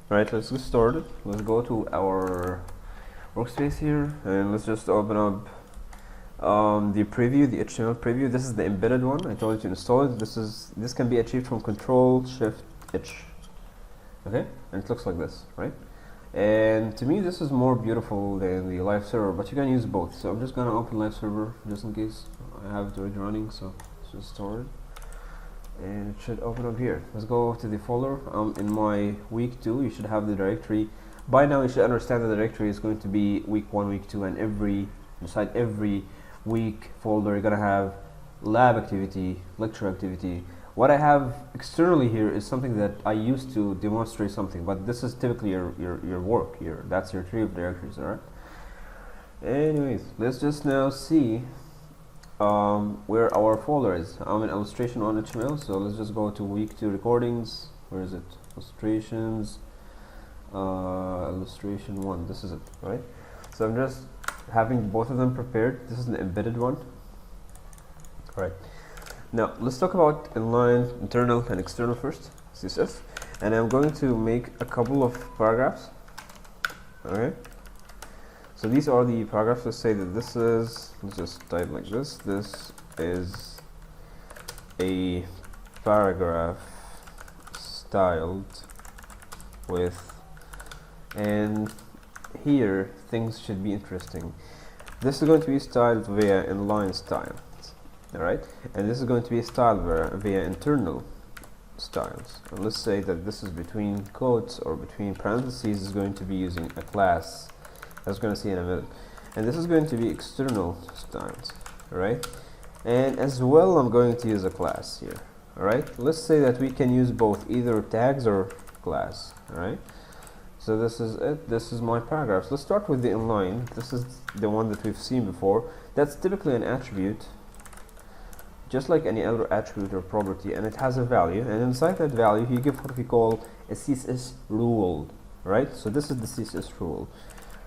Right, let's get started. Let's go to our workspace here and let's just open up the preview, the HTML preview. This is the embedded one. I told you to install it. This can be achieved from Control Shift H. Okay, and it looks like this, right? And to me, this is more beautiful than the live server, but you can use both. So I'm just gonna open live server just in case I have it already running. So let's just store it. And it should open up here. Let's go to the folder. In my week 2, you should have the directory. By now you should understand the directory is going to be week 1, week 2, and inside every week folder you're gonna have lab activity, lecture activity. What I have externally here is something that I used to demonstrate something, but this is typically your work here. That's your tree of directories, alright? Anyways, let's just now see where our folder is. I'm in illustration on HTML, so let's just go to week 2 recordings. Where is it? Illustrations, illustration 1. This is it, right? So I'm just having both of them prepared. This is an embedded one. Right. Now let's talk about inline, internal, and external first. CSS, and I'm going to make a couple of paragraphs. Okay. So these are the paragraphs. Let's say that this is, let's just type like this. This is a paragraph styled with, and here things should be interesting. This is going to be styled via inline styles, alright? And this is going to be styled via internal styles. And let's say that this is between quotes or between parentheses is going to be using a class. That's going to see in a minute. And this is going to be external styles, alright? And as well, I'm going to use a class here, alright? Let's say that we can use both, either tags or class, alright? So this is it. This is my paragraphs. Let's start with the inline. This is the one that we've seen before. That's typically an attribute, just like any other attribute or property, and it has a value. And inside that value, you give what we call a CSS rule, right? So this is the CSS rule.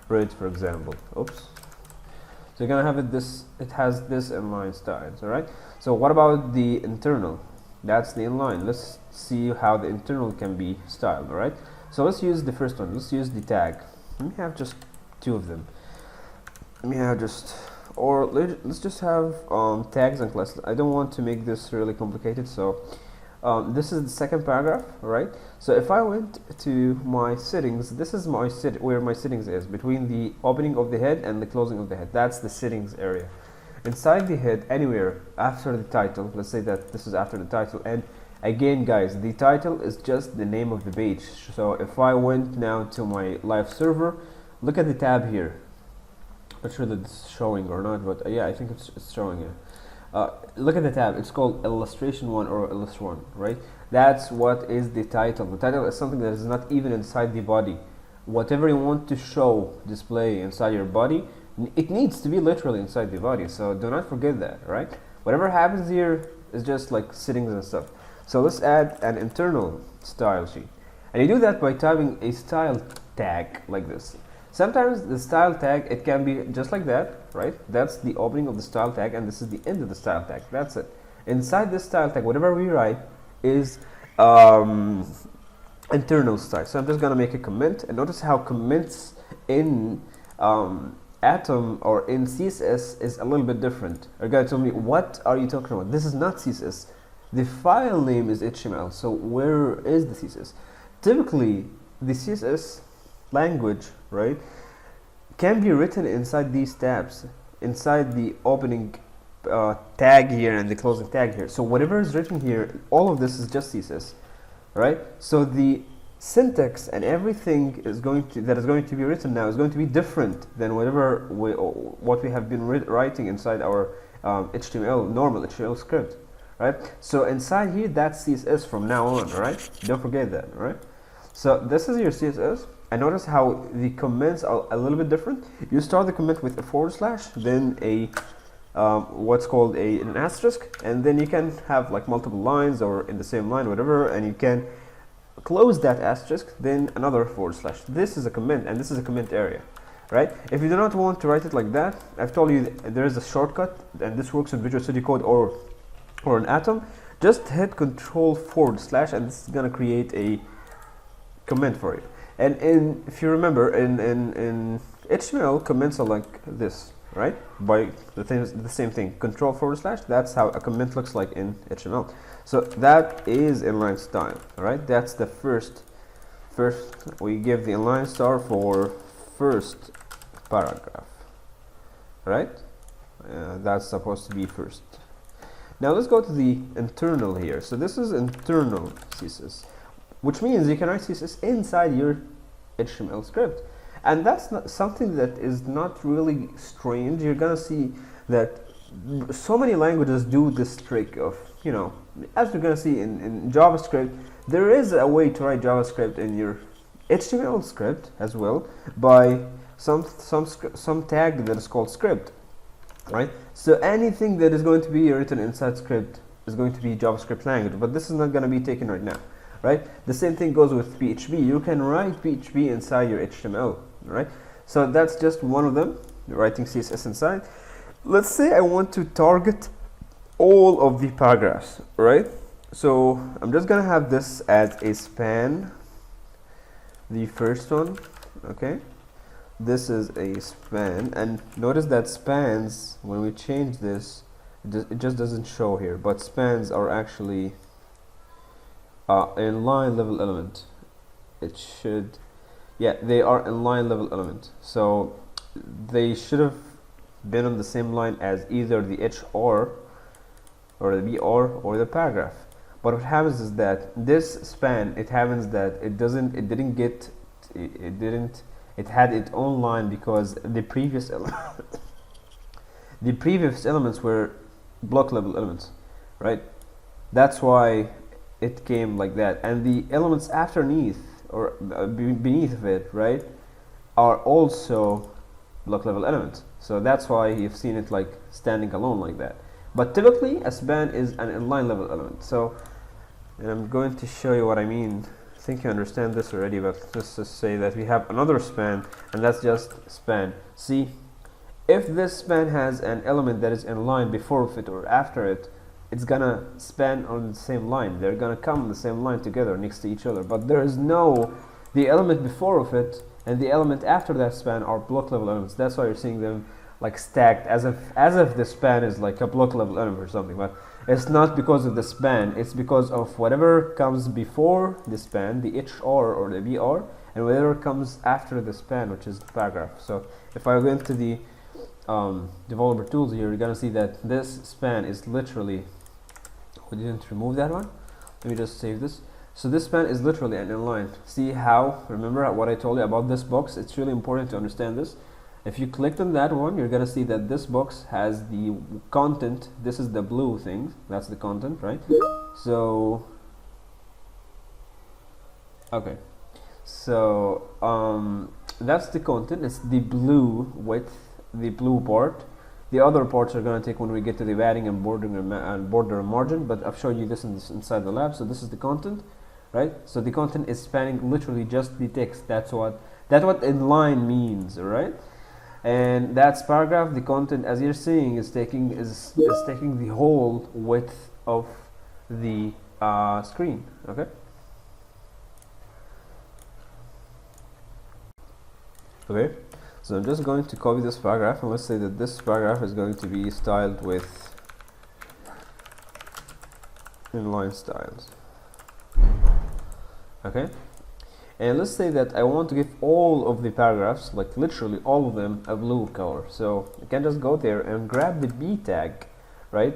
Read, for example. Oops. So you're gonna have it this. It has this inline styles. All right. So what about the internal? That's the inline. Let's see how the internal can be styled. All right. So let's use the first one. Let's use the tag. Let me have just 2 of them. Let me have just, or let's just have tags and classes. I don't want to make this really complicated. So this is the second paragraph, right? So if I went to my settings, this is my where my settings is, between the opening of the head and the closing of the head. That's the settings area. Inside the head, anywhere after the title, let's say that this is after the title. And again, guys, the title is just the name of the page. So if I went now to my live server, look at the tab here. Not sure that it's showing or not, but yeah, I think it's showing it. Look at the tab. It's called illustration 1 or illust 1, right? That's what is the title. The title is something that is not even inside the body. Whatever you want to show, display inside your body, it needs to be literally inside the body. So do not forget that, right? Whatever happens here is just like settings and stuff. So let's add an internal style sheet, and you do that by typing a style tag like this. Sometimes the style tag, it can be just like that, right? That's the opening of the style tag, and this is the end of the style tag. That's it. Inside this style tag, whatever we write is internal style. So I'm just gonna make a comment, and notice how comments in Atom or in CSS is a little bit different. You're gonna tell me, what are you talking about? This is not CSS. The file name is HTML. So where is the CSS? Typically, the CSS language, right, can be written inside these tabs, inside the opening tag here and the closing tag here. So whatever is written here, all of this is just CSS, right? So the syntax and everything is going to be written now is going to be different than what we have been writing inside our normal HTML script, right? So inside here, that's CSS from now on, all right? Don't forget that, all right? So this is your CSS. And notice how the comments are a little bit different. You start the comment with a /, then a what's called an asterisk, and then you can have like multiple lines or in the same line, whatever, and you can close that asterisk, then another /. This is a comment, and this is a comment area, right? If you do not want to write it like that, I've told you there is a shortcut, and this works in Visual Studio Code or an Atom. Just hit Control /, and this is gonna create a comment for you. And if you remember, in HTML, comments are like this, right? By the same thing, control // that's how a comment looks like in HTML. So that is inline style, right? That's the first we give the inline star for first paragraph, right? That's supposed to be first. Now let's go to the internal here. So this is internal CSS, which means you can write CSS inside your HTML script. And that's not something that is not really strange. You're gonna see that so many languages do this trick of, you know, as we're gonna see in JavaScript, there is a way to write JavaScript in your HTML script as well by some tag that is called script, right? So anything that is going to be written inside script is going to be JavaScript language, but this is not going to be taken right now, right? The same thing goes with PHP. You can write PHP inside your HTML, right? So that's just one of them, writing CSS inside. Let's say I want to target all of the paragraphs, right? So I'm just gonna have this as a span, the first one, okay? This is a span, and notice that spans, when we change this, it just doesn't show here, but spans are actually inline level element. It should, yeah, they are inline level element, so they should have been on the same line as either the HR or the BR or the paragraph. But what happens is that this span, it happens that it had its own line because the previous elements were block level elements, right? That's why it came like that, and the elements underneath or beneath of it, right, are also block level elements. So that's why you've seen it like standing alone like that. But typically a span is an inline level element. So, and I'm going to show you what I mean. I think you understand this already, but let's just say that we have another span, and that's just span. See, if this span has an element that is in line before it or after it, it's gonna span on the same line. They're gonna come on the same line together next to each other. But there is no, the element before of it and the element after that span are block level elements. That's why you're seeing them like stacked as if the span is like a block level element or something. But it's not because of the span, it's because of whatever comes before the span, the HR or the BR, and whatever comes after the span, which is the paragraph. So if I go into the developer tools here, you're gonna see that this span is literally, we didn't remove that one, let me just save this. So this span is literally an inline. See how, remember what I told you about this box? It's really important to understand this. If you clicked on that one, you're gonna see that this box has the content. This is the blue thing, that's the content, right? So okay, so that's the content. It's the blue width, the blue part. The other parts are gonna take when we get to the padding and bordering and border and margin, but I've shown you this inside the lab. So this is the content, right? So the content is spanning literally just the text. That's what inline means, all right? And that's paragraph. The content, as you're seeing, is taking the whole width of the screen. Okay. Okay. So I'm just going to copy this paragraph, and let's say that this paragraph is going to be styled with inline styles. Okay. And let's say that I want to give all of the paragraphs, like literally all of them, a blue color. So you can just go there and grab the B tag, right?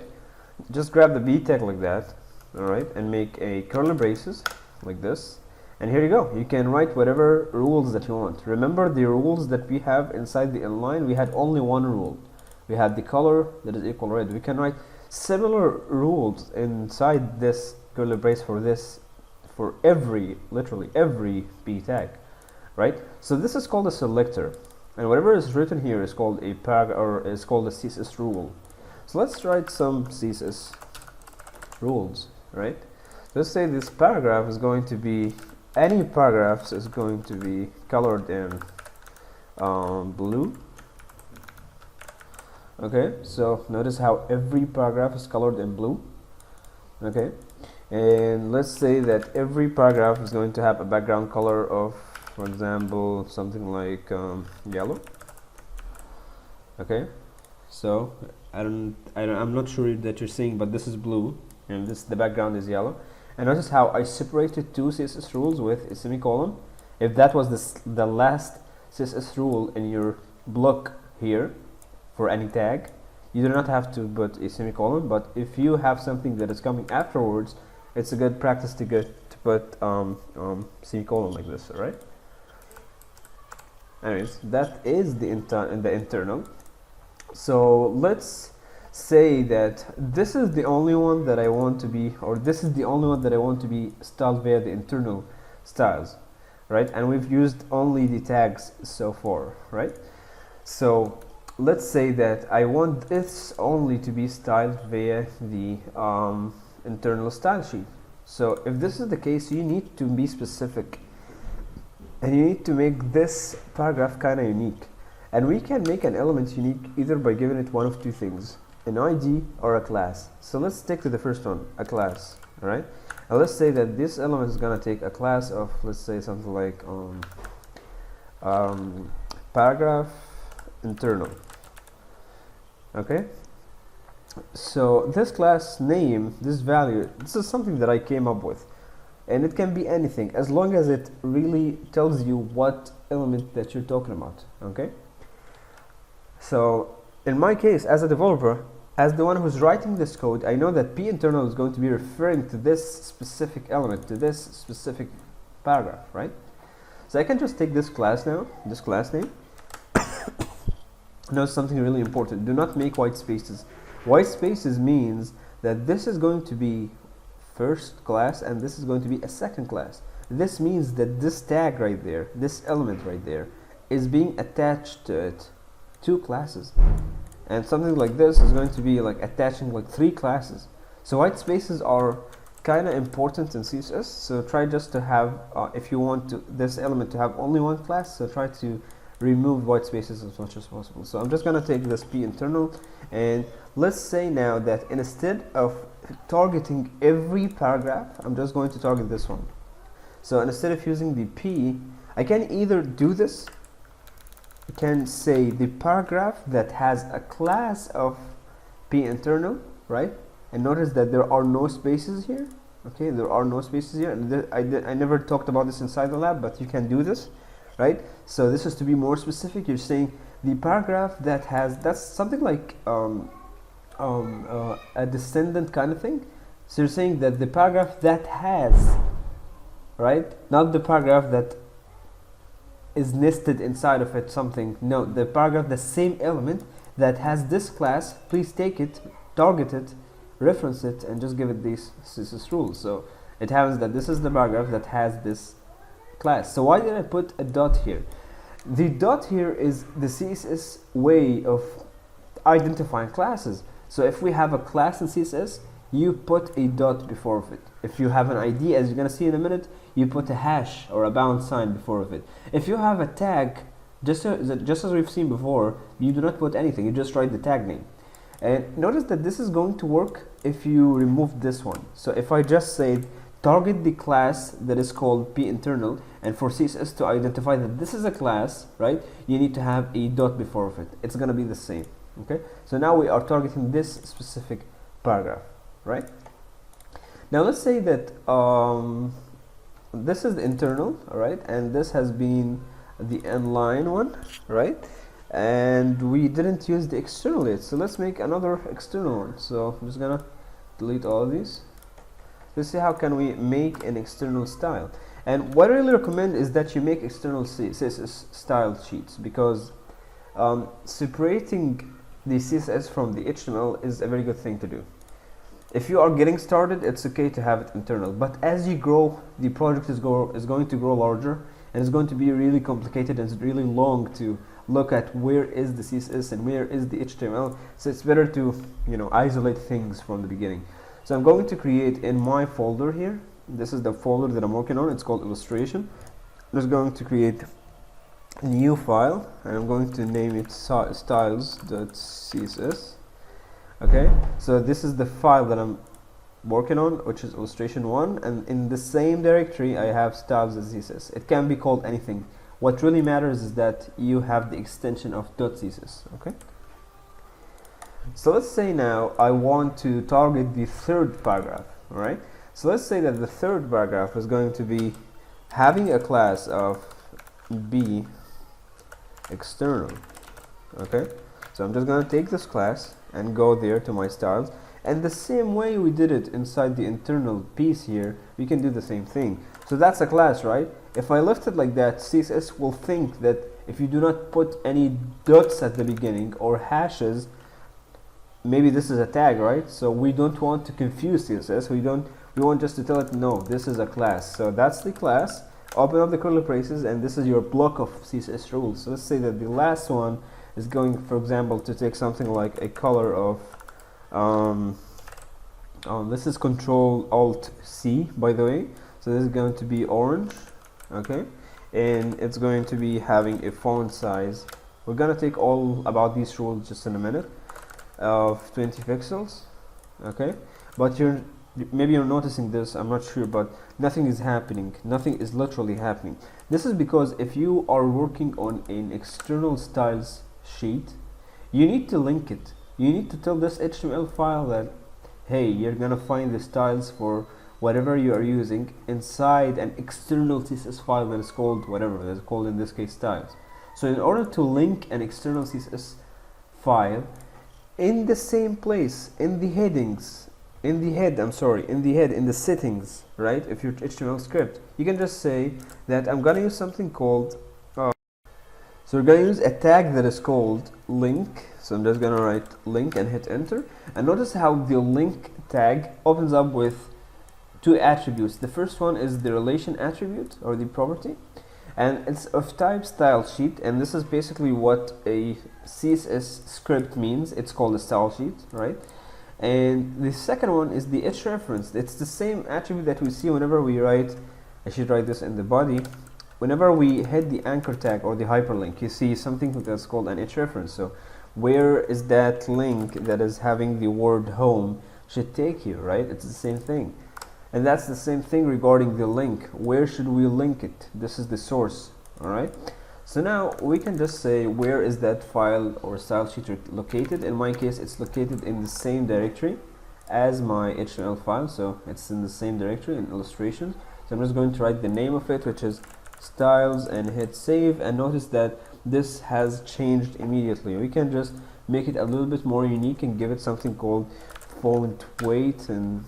Just grab the B tag like that, all right, and make a curly braces like this. And here you go. You can write whatever rules that you want. Remember the rules that we have inside the inline? We had only one rule. We had the color that is equal red. We can write similar rules inside this curly brace for this, for literally every B tag, right? So this is called a selector, and whatever is written here is called a is called a CSS rule. So let's write some CSS rules, right? Let's say this paragraph is going to be, any paragraphs is going to be colored in blue. Okay, so notice how every paragraph is colored in blue. Okay. and let's say that every paragraph is going to have a background color of, for example, something like yellow. Okay, so I'm not sure that you're seeing, but this is blue and the background is yellow. And notice how I separated two CSS rules with a semicolon. If that was the last CSS rule in your block here for any tag, you do not have to put a semicolon, but if you have something that is coming afterwards, it's a good practice to put semicolon like this, right? Anyways, that is the internal. So let's say that this is the only one that I want to be, or this is the only one that I want to be styled via the internal styles, right? And we've used only the tags so far, right? So let's say that I want this only to be styled via the internal style sheet. So if this is the case, you need to be specific and you need to make this paragraph kind of unique. And we can make an element unique either by giving it one of two things, an ID or a class. So let's stick to the first one, a class, all right? And let's say that this element is gonna take a class of, let's say something like paragraph internal. Okay, so this class name, this value, this is something that I came up with, and it can be anything as long as it really tells you what element that you're talking about. Okay, so in my case as a developer, as the one who's writing this code, I know that p-internal is going to be referring to this specific element, to this specific paragraph, right? So I can just take this class now, this class name. Now something really important, do not make white spaces. White spaces means that this is going to be first class and this is going to be a second class. This means that this tag right there, this element right there, is being attached to it, two classes. And something like this is going to be like attaching like three classes. So white spaces are kind of important in CSS, so try just to have, if you want this element to have only one class, so try to remove white spaces as much as possible. So I'm just going to take this p-internal, and let's say now that instead of targeting every paragraph, I'm just going to target this one. So instead of using the p, I can either do this, I can say the paragraph that has a class of p-internal, right? And notice that there are no spaces here. Okay, there are no spaces here, and I never talked about this inside the lab, but you can do this, right? So this is to be more specific. You're saying the paragraph that has, that's something like a descendant kind of thing. So you're saying that the paragraph that has, right, not the paragraph that is nested inside of it something, no, the paragraph, the same element that has this class, please take it, target it, reference it, and just give it these CSS rules. So it happens that this is the paragraph that has this class. So why did I put a dot here? The dot here is the CSS way of identifying classes. So if we have a class in CSS, you put a dot before of it. If you have an ID, as you're going to see in a minute, you put a hash or a bound sign before of it. If you have a tag, just as we've seen before, you do not put anything, you just write the tag name. And notice that this is going to work if you remove this one. So if I just say target the class that is called p-internal, and for CSS to identify that this is a class, right, you need to have a dot before of it. It's going to be the same. Okay, so now we are targeting this specific paragraph, right? Now let's say that this is the internal, all right, and this has been the inline one, right? And we didn't use the external yet, so let's make another external one. So I'm just gonna delete all of these. Let's see how can we make an external style. And what I really recommend is that you make external CSS style sheets, because separating the CSS from the HTML is a very good thing to do. If you are getting started, it's okay to have it internal, but as you grow, the project is going to grow larger, and it's going to be really complicated and it's really long to look at where is the CSS and where is the HTML. So it's better to, you know, isolate things from the beginning. So I'm going to create in my folder here, this is the folder that I'm working on, it's called illustration. I'm just going to create a new file, and I'm going to name it styles.css. Okay, so this is the file that I'm working on, which is illustration 1, and in the same directory I have styles as thesis. It can be called anything. What really matters is that you have the extension of .thesis. Okay. So let's say now I want to target the third paragraph. All right. So let's say that the third paragraph is going to be having a class of B external. Okay. So I'm just going to take this class and go there to my styles. And the same way we did it inside the internal piece here, we can do the same thing. So that's a class, right? If I left it like that, CSS will think that if you do not put any dots at the beginning or hashes, maybe this is a tag, right? So we don't want to confuse CSS. We want just to tell it, no, this is a class. So that's the class. Open up the curly braces, and this is your block of CSS rules. So let's say that the last one is going, for example, to take something like a color of this is Control Alt C, by the way. So this is going to be orange, okay, and it's going to be having a font size. We're gonna take all about these rules just in a minute, of 20 pixels, okay. But maybe you're noticing this, I'm not sure, but nothing is happening. Nothing is literally happening. This is because if you are working on an external styles sheet, you need to link it. You need to tell this HTML file that, hey, you're gonna find the styles for whatever you are using inside an external CSS file that is called whatever, that is called in this case styles. So in order to link an external CSS file in the same place, in the headings, in the settings, right, if your HTML script, you can just say that I'm gonna use something called so we're going to use a tag that is called link. So I'm just going to write link and hit enter. And notice how the link tag opens up with two attributes. The first one is the relation attribute or the property. And it's of type style sheet. And this is basically what a CSS script means. It's called a style sheet, right? And the second one is the href. It's the same attribute that we see whenever we write, I should write this in the body. Whenever we hit the anchor tag or the hyperlink, you see something that's called an href. So where is that link that is having the word home should take you, right? It's the same thing. And that's the same thing regarding the link. Where should we link it? This is the source, all right? So now we can just say, where is that file or style sheet located? In my case, it's located in the same directory as my HTML file. So it's in the same directory in illustrations. So I'm just going to write the name of it, which is styles, and hit save. And notice that this has changed immediately. We can just make it a little bit more unique and give it something called font weight, and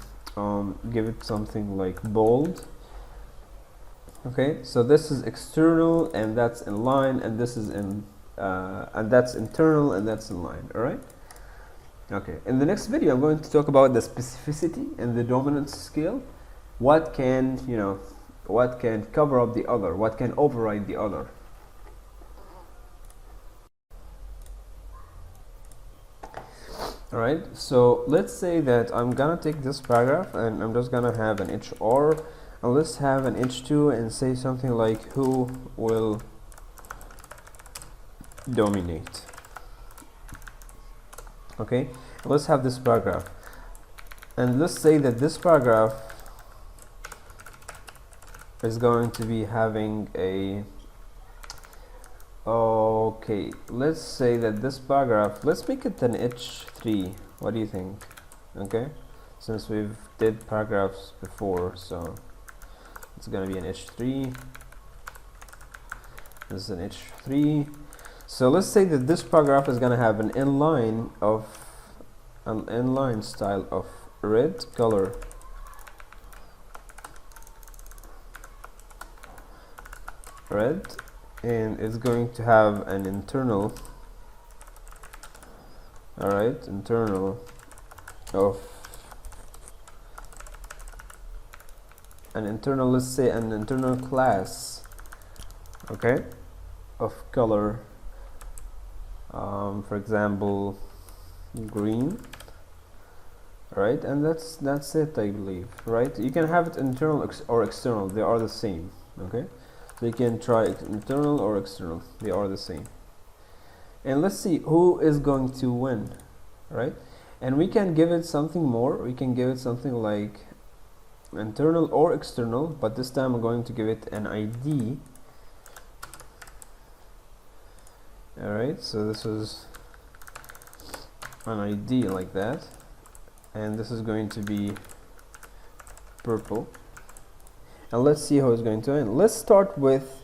give it something like bold. Okay, so this is external and that's in line, and this is in and that's internal and that's in line. All right. Okay, in the next video I'm going to talk about the specificity and the dominance scale. What can, you know, what can cover up the other, what can override the other. Alright, so let's say that I'm gonna take this paragraph and I'm just gonna have an HR, and let's have an H2 and say something like who will dominate. Okay, let's have this paragraph, and let's say that this paragraph is going to be having a, okay, let's say that this paragraph, let's make it an H3. What do you think? Okay, since we've did paragraphs before, so it's gonna be an H3. This is an H3. So let's say that this paragraph is gonna have an inline style of red color, red, and it's going to have an internal, all right, internal of an internal, let's say an internal class, okay, of color, for example green, right? And that's it, I believe, right? You can have it internal or external, they are the same. Okay, so you can try internal or external, they are the same. And let's see who is going to win, right? and we can give it something more. We can give it something like internal or external, but this time I'm going to give it an ID. Alright, so this is an ID like that, and this is going to be purple, and let's see how it's going to end. Let's start with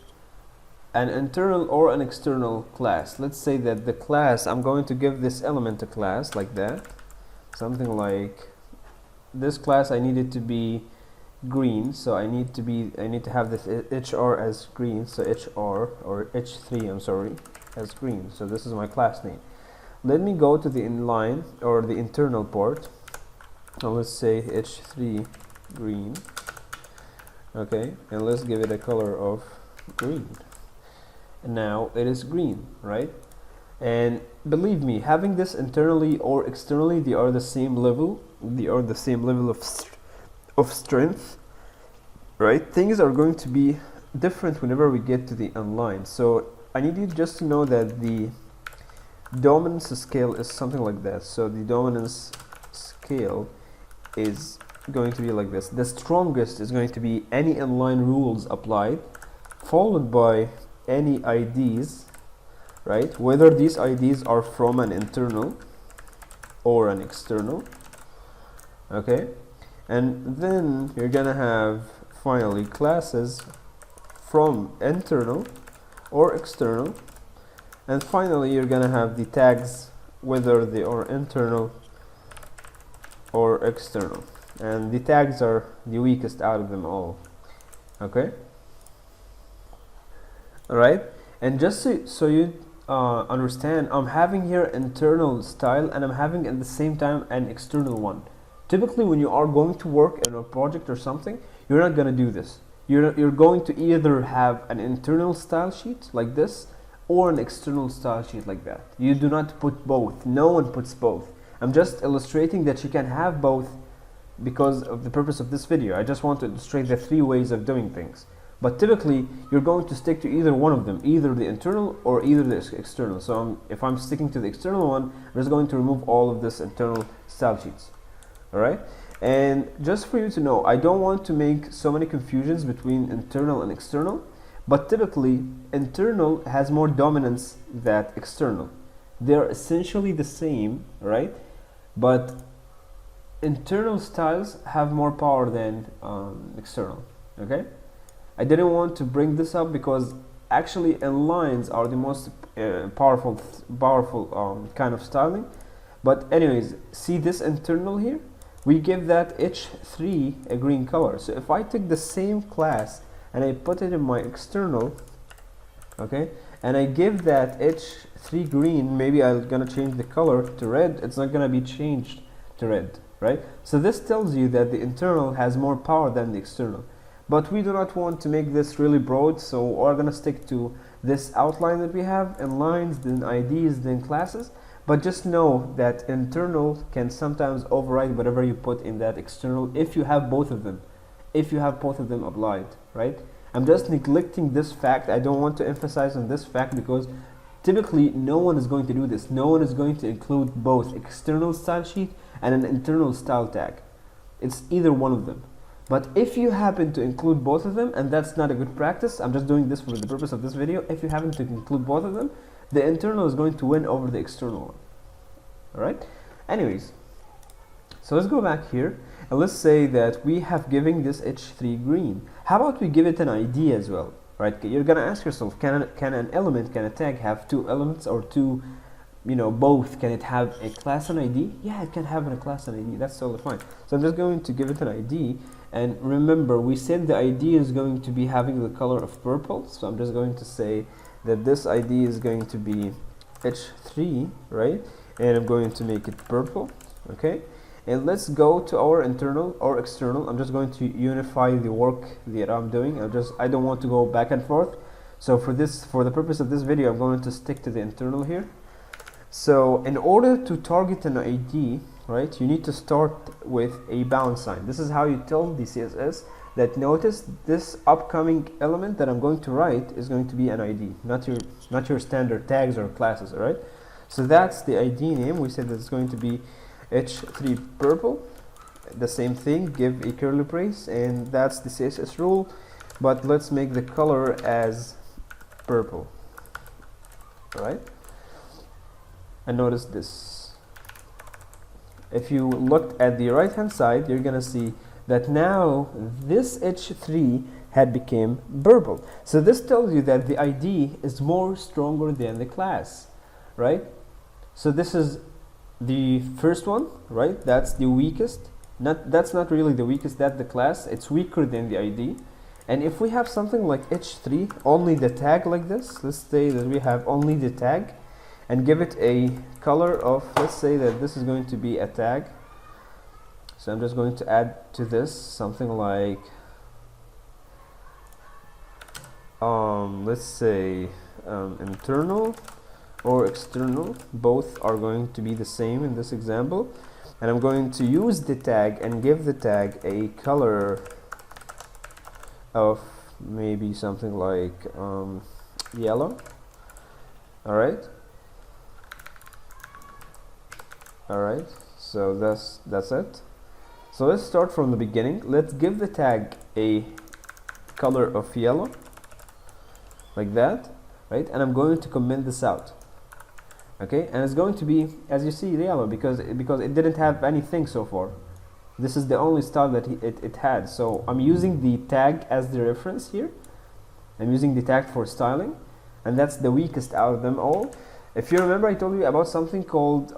an internal or an external class. Let's say that the class, I'm going to give this element a class like that, something like this class. I need it to be green, so I need to have this HR as green, so HR or H3, I'm sorry, as green. So this is my class name. Let me go to the inline or the internal part, and let's say H3 green. Okay, and let's give it a color of green. And now it is green, right? And believe me, having this internally or externally, they are the same level. They are the same level of strength, right? Things are going to be different whenever we get to the inline. So I need you just to know that the dominance scale is something like that. So the dominance scale is going to be like this. The strongest is going to be any inline rules applied, followed by any IDs, right? Whether these IDs are from an internal or an external. Okay, and then you're gonna have finally classes from internal or external, and finally you're gonna have the tags, whether they are internal or external, and the tags are the weakest out of them all. Okay, alright, and just so you understand, I'm having here internal style, and I'm having at the same time an external one. Typically when you are going to work in a project or something, you're not going to do this. You're going to either have an internal style sheet like this or an external style sheet like that. You do not put both. No one puts both. I'm just illustrating that you can have both because of the purpose of this video. I just want to illustrate the three ways of doing things. But typically, you're going to stick to either one of them, either the internal or either the external. So if I'm sticking to the external one, I'm just going to remove all of this internal style sheets. Alright? And just for you to know, I don't want to make so many confusions between internal and external, but typically, internal has more dominance than external. They're essentially the same, right? But internal styles have more power than external, okay? I didn't want to bring this up because actually inlines are the most powerful kind of styling. But anyways, see this internal here? We give that H3 a green color. So if I take the same class and I put it in my external, okay, and I give that H3 green, maybe I'm gonna change the color to red, it's not gonna be changed to red, right? So this tells you that the internal has more power than the external. But we do not want to make this really broad, so we're gonna stick to this outline that we have, in lines, then IDs, then classes. But just know that internal can sometimes override whatever you put in that external if you have both of them. If you have both of them applied, right? I'm just neglecting this fact. I don't want to emphasize on this fact because typically no one is going to do this. No one is going to include both external style sheet and an internal style tag. It's either one of them. But if you happen to include both of them, and that's not a good practice, I'm just doing this for the purpose of this video. If you happen to include both of them, the internal is going to win over the external one. Alright? Anyways, so let's go back here and let's say that we have given this H3 green. How about we give it an ID as well? Right? You're gonna ask yourself, can an element, can a tag have two elements or two, both? Can it have a class and ID? Yeah, it can have a class and ID. That's totally fine. So I'm just going to give it an ID. And remember, we said the ID is going to be having the color of purple. So I'm just going to say that this ID is going to be H3, right? And I'm going to make it purple, okay? And let's go to our internal or external. I'm just going to unify the work that I'm doing. I don't want to go back and forth. So for the purpose of this video, I'm going to stick to the internal here. So in order to target an ID, right, you need to start with a bound sign. This is how you tell the CSS that notice this upcoming element that I'm going to write is going to be an ID, not your standard tags or classes, all right? So that's the ID name. We said that it's going to be h3 purple, the same thing, give a curly brace, and that's the CSS rule, but let's make the color as purple. Right? And notice this. If you looked at the right hand side, you're gonna see that now this h3 had become purple. So this tells you that the ID is more stronger than the class, right? So this is the first one, right? That's the weakest. That's not really the weakest, that's the class. It's weaker than the ID. And if we have something like h3, only the tag like this, let's say that we have only the tag, and give it a color of, let's say that this is going to be a tag. So I'm just going to add to this something like, let's say internal or external. Both are going to be the same in this example. And I'm going to use the tag and give the tag a color of maybe something like yellow. Alright, so that's it. So let's start from the beginning. Let's give the tag a color of yellow, like that, right? And I'm going to comment this out. Okay, and it's going to be, as you see, yellow because it didn't have anything so far. This is the only style that it had. So I'm using the tag as the reference here. I'm using the tag for styling, and that's the weakest out of them all. If you remember, I told you about something called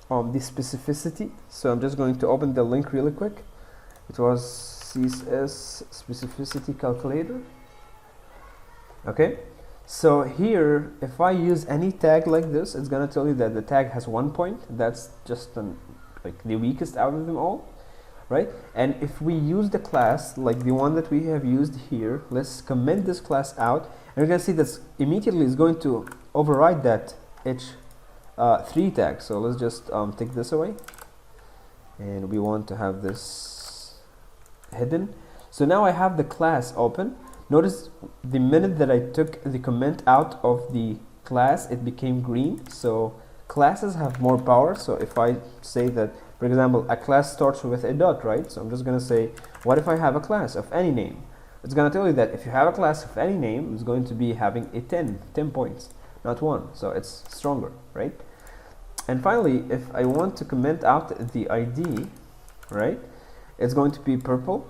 the specificity. So I'm just going to open the link really quick. It was Css Specificity Calculator. Okay. So here, if I use any tag like this, it's gonna tell you that the tag has 1 point. That's just like the weakest out of them all, right? And if we use the class like the one that we have used here, let's comment this class out, and you're gonna see that immediately is going to override that h3 tag. So let's just take this away, and we want to have this hidden. So now I have the class open. Notice the minute that I took the comment out of the class, it became green. So classes have more power. So if I say that, for example, a class starts with a dot, right? So I'm just going to say, what if I have a class of any name? It's going to tell you that if you have a class of any name, it's going to be having a 10 points, not 1. So it's stronger, right? And finally, if I want to comment out the ID, right, it's going to be purple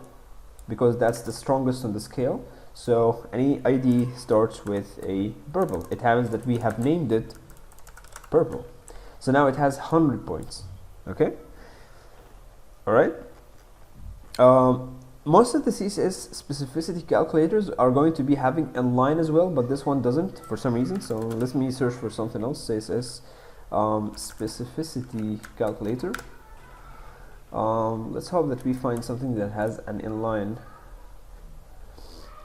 because that's the strongest on the scale. So any ID starts with a purple. It happens that we have named it purple. So now it has 100 points. Okay? Alright? Most of the CSS specificity calculators are going to be having inline as well, but this one doesn't for some reason. So let me search for something else. CSS Specificity Calculator. Let's hope that we find something that has an inline.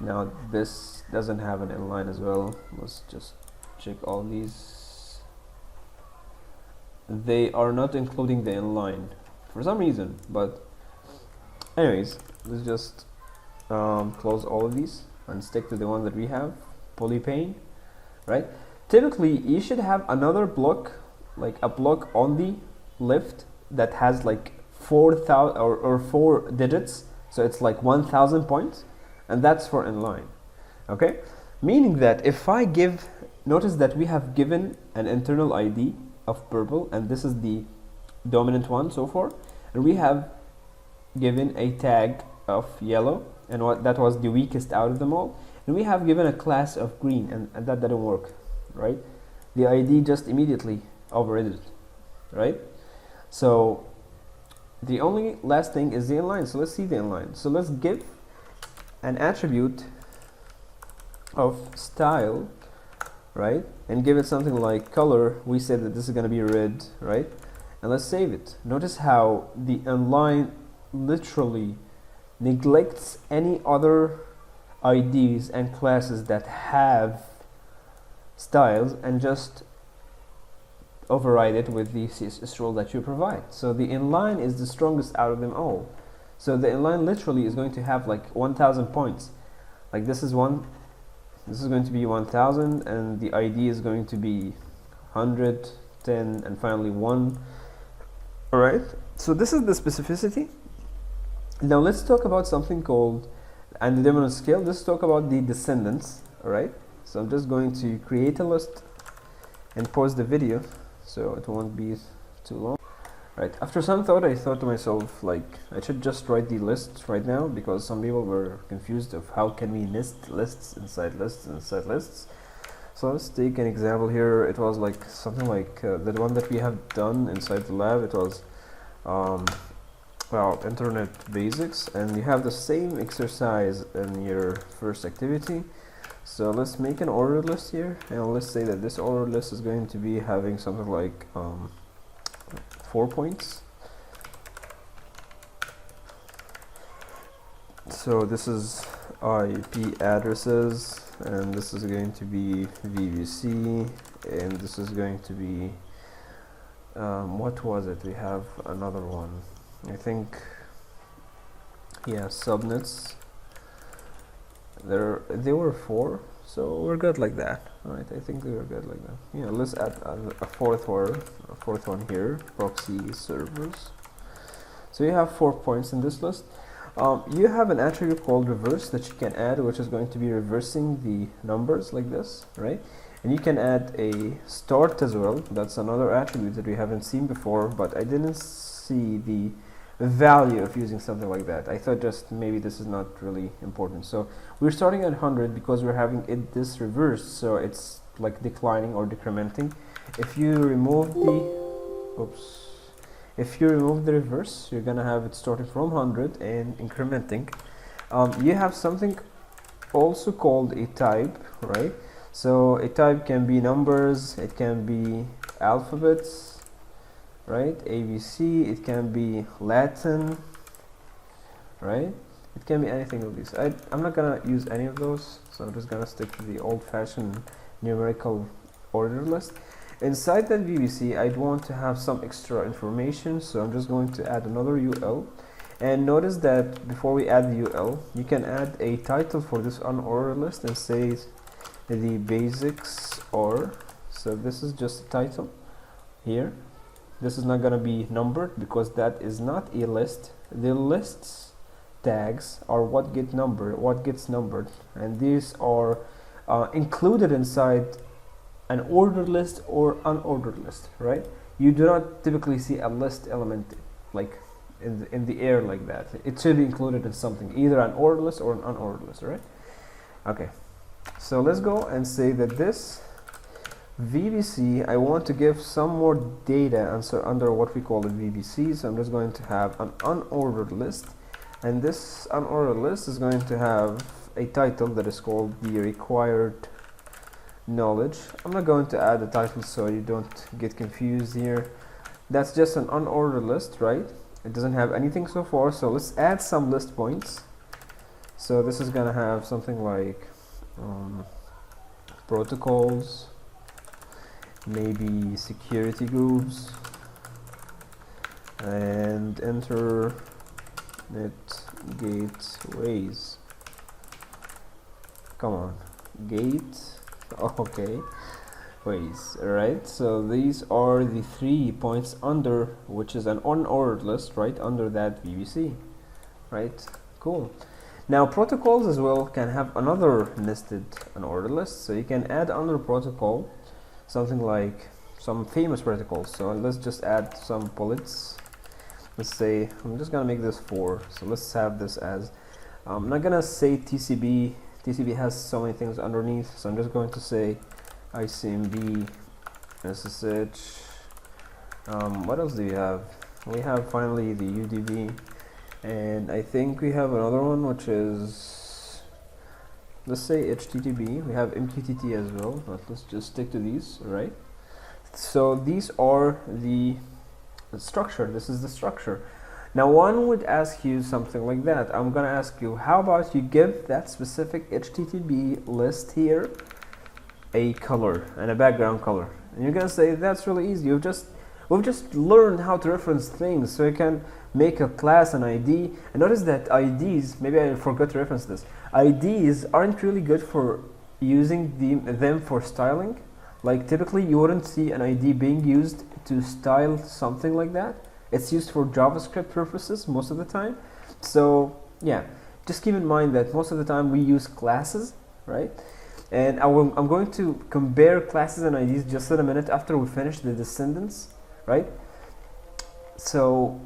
Now this doesn't have an inline as well. Let's just check all these. They are not including the inline for some reason, but anyways, let's just close all of these and stick to the one that we have, polypane, right? Typically you should have another block, like a block on the left that has like 4,000 or 4 digits, so it's like 1,000 points. And that's for inline, okay? Meaning that if I give, notice that we have given an internal ID of purple, and this is the dominant one so far, and we have given a tag of yellow, and that was the weakest out of them all, and we have given a class of green, and that didn't work, right? The ID just immediately overridden it, right? So the only last thing is the inline. So let's see the inline. So let's give an attribute of style, right, and give it something like color. We said that this is going to be red, right, and let's save it. Notice how the inline literally neglects any other IDs and classes that have styles and just override it with the CSS rule that you provide. So the inline is the strongest out of them all. So the inline literally is going to have like 1,000 points. Like this is going to be 1,000, and the ID is going to be 100, 10, and finally 1. Alright, so this is the specificity. Now let's talk about something called, and the dominant scale, let's talk about the descendants. Alright, so I'm just going to create a list and pause the video so it won't be too long. Right, after some thought, I thought to myself, like, I should just write the list right now, because some people were confused of how can we nest lists inside lists inside lists. So let's take an example here. It was like something like the one that we have done inside the lab. It was well, internet basics, and you have the same exercise in your first activity. So let's make an ordered list here, and let's say that this ordered list is going to be having something like 4 points. So this is IP addresses, and this is going to be VVC, and this is going to be what was it? We have another one, I think. Yeah, subnets. They were 4, so we're good like that. Alright, I think we were good like that. Yeah, let's add a fourth one here, proxy servers. So you have 4 points in this list. You have an attribute called reverse that you can add, which is going to be reversing the numbers like this, right? And you can add a start as well. That's another attribute that we haven't seen before, but I didn't see the value of using something like that. I thought just maybe this is not really important. So we're starting at 100 because we're having it this reversed, so it's like declining or decrementing. If you remove the reverse, you're gonna have it starting from 100 and incrementing. You have something also called a type, right? So a type can be numbers, it can be alphabets, right? ABC, it can be Latin, right? It can be anything of these. I'm not gonna use any of those, so I'm just gonna stick to the old-fashioned numerical order list. Inside that VVC, I'd want to have some extra information, so I'm just going to add another UL. And notice that before we add the UL, you can add a title for this unordered list and say the basics or. So this is just a title here. This is not going to be numbered because that is not a list. The lists tags are what gets numbered, and these are included inside an ordered list or unordered list, right? You do not typically see a list element like in the air like that. It should be included in something, either an ordered list or an unordered list, right? Okay, so let's go and say that this VVC, I want to give some more data under what we call a VVC, so I'm just going to have an unordered list, and this unordered list is going to have a title that is called the required knowledge. I'm not going to add a title so you don't get confused here. That's just an unordered list, right? It doesn't have anything so far, so let's add some list points. So this is gonna have something like protocols, maybe security groups, and internet gateways. Come on, okay, ways. Alright, so these are the 3 points under, which is an unordered list, right, under that VVC, right? Cool. Now protocols as well can have another nested unordered list, so you can add under protocol something like some famous protocols. So let's just add some bullets. Let's say I'm just gonna make this 4, so let's have this as I'm not gonna say TCP. TCP has so many things underneath, so I'm just going to say ICMP, SSH. What else do we have? We have finally the UDP, and I think we have another one which is, let's say HTTP. We have MQTT as well, but let's just stick to these, right? So these are the structure. This is the structure. Now one would ask you something like that. I'm gonna ask you, how about you give that specific HTTP list here a color and a background color? And you're gonna say that's really easy. We've just learned how to reference things, so you can make a class an ID. And notice that IDs, maybe I forgot to reference this, IDs aren't really good for using them for styling. Like typically you wouldn't see an ID being used to style something like that. It's used for JavaScript purposes most of the time. So yeah, just keep in mind that most of the time we use classes, right? And I'm going to compare classes and IDs just in a minute after we finish the Descendants, right? So